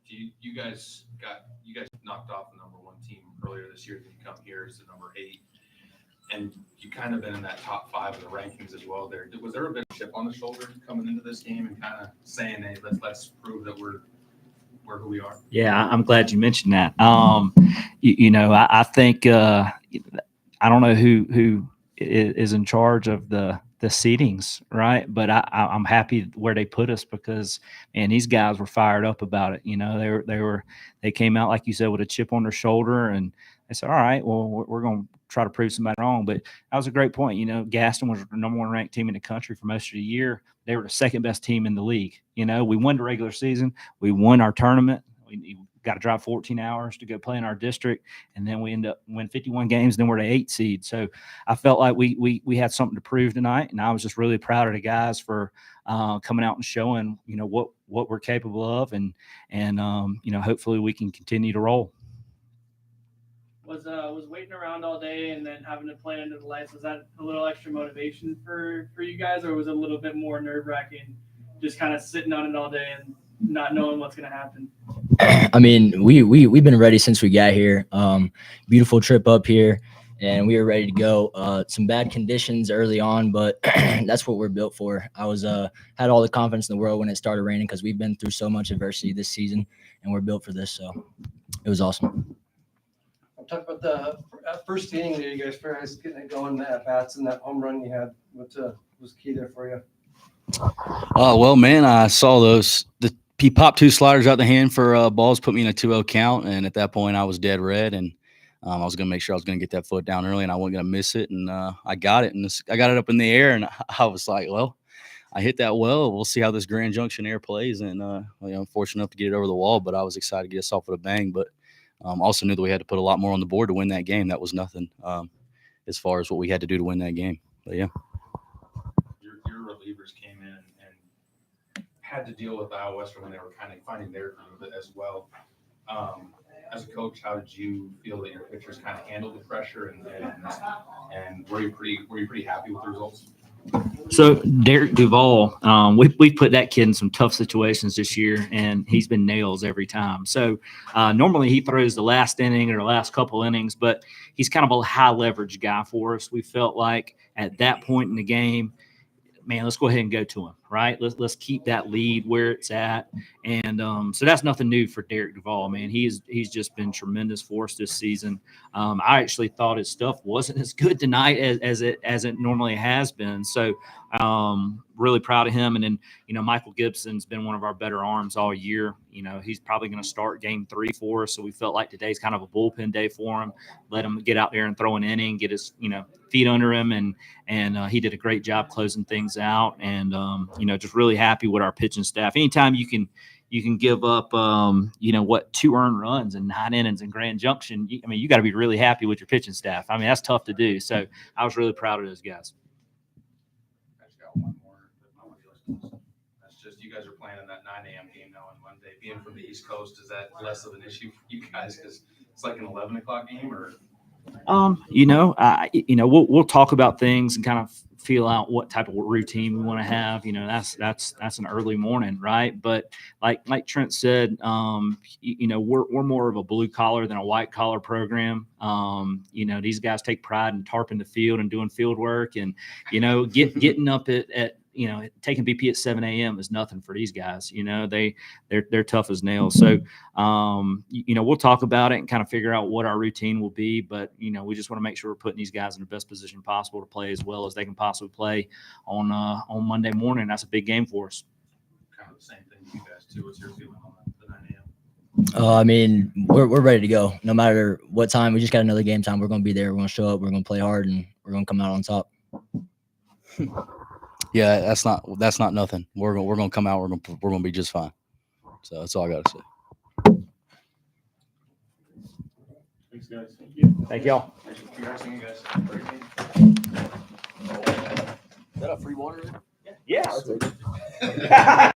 you guys knocked off the number 1 team earlier this year. Then you come here as the number 8, and you kind of been in that top 5 of the rankings as well. Was there a bit of chip on the shoulder coming into this game and kind of saying, "Hey, let's prove that we're who we are"? Yeah, I'm glad you mentioned that. I think I don't know who is in charge of the seedings, right? But I'm happy where they put us because, man, these guys were fired up about it. They came out, like you said, with a chip on their shoulder, and they said, all right, well, we're going to try to prove somebody wrong. But that was a great point. Gaston was the number 1 ranked team in the country for most of the year. They were the second best team in the league. We won the regular season. We won our tournament. We got to drive 14 hours to go play in our district, and then we end up win 51 games. Then we're the 8 seed. So I felt like we had something to prove tonight, and I was just really proud of the guys for coming out and showing what we're capable of, and hopefully we can continue to roll. Was waiting around all day and then having to play under the lights, was that a little extra motivation for you guys, or was it a little bit more nerve-wracking just kind of sitting on it all day and not knowing what's going to happen? I mean, we've been ready since we got here. Beautiful trip up here, and we were ready to go. Some bad conditions early on, but that's what we're built for. I had all the confidence in the world when it started raining because we've been through so much adversity this season, and we're built for this. So it was awesome. Talk about the first inning there, you guys getting it going, the at-bats and that home run you had. What was key there for you? Well, man, I saw those. He popped 2 sliders out the hand for balls, put me in a 2-0 count, and at that point I was dead red, and I was going to make sure I was going to get that foot down early, and I wasn't going to miss it, and I got it, and I got it up in the air, and I was like, well, I hit that well. We'll see how this Grand Junction air plays, and I'm fortunate enough to get it over the wall, but I was excited to get us off with a bang, but also knew that we had to put a lot more on the board to win that game. That was nothing as far as what we had to do to win that game. But, yeah. Your relievers came in and had to deal with Iowa Western when they were kind of finding their groove as well. As a coach, how did you feel that your pitchers kind of handled the pressure, and were you pretty happy with the results? So Derek Duvall, we put that kid in some tough situations this year, and he's been nails every time. So normally he throws the last inning or the last couple innings, but he's kind of a high leverage guy for us. We felt like at that point in the game, man, let's go ahead and go to him, right? Let's keep that lead where it's at. And so that's nothing new for Derek Duvall, man. He's just been tremendous for us this season. I actually thought his stuff wasn't as good tonight as it normally has been. So really proud of him. And then, Michael Gibson's been one of our better arms all year. He's probably going to start game 3 for us. So we felt like today's kind of a bullpen day for him. Let him get out there and throw an inning, get his, feet under him. And he did a great job closing things out. And, just really happy with our pitching staff. Anytime you can give up, 2 earned runs and 9 innings in Grand Junction. You got to be really happy with your pitching staff. That's tough to do. So I was really proud of those guys. I just got one more. That's just you guys are playing in that 9 a.m. game now on Monday. Being from the East Coast, is that less of an issue for you guys because it's like an 11 o'clock game, or? We'll talk about things and kind of feel out what type of routine we want to have. That's an early morning, right? But like Trent said, we're more of a blue collar than a white collar program. These guys take pride in tarping the field and doing field work, and getting up at taking BP at 7 a.m. is nothing for these guys. They're tough as nails. So, we'll talk about it and kind of figure out what our routine will be. But, we just want to make sure we're putting these guys in the best position possible to play as well as they can possibly play on Monday morning. That's a big game for us. Kind of the same thing you guys too. What's your feeling on the 9 a.m.? We're ready to go. No matter what time, we just got another game time. We're going to be there. We're going to show up. We're going to play hard, and we're going to come out on top. Yeah, that's not nothing. We're gonna come out. We're gonna be just fine. So that's all I gotta say. Thanks, guys. Thank y'all. Congrats on you guys. Is that a free water? Yeah.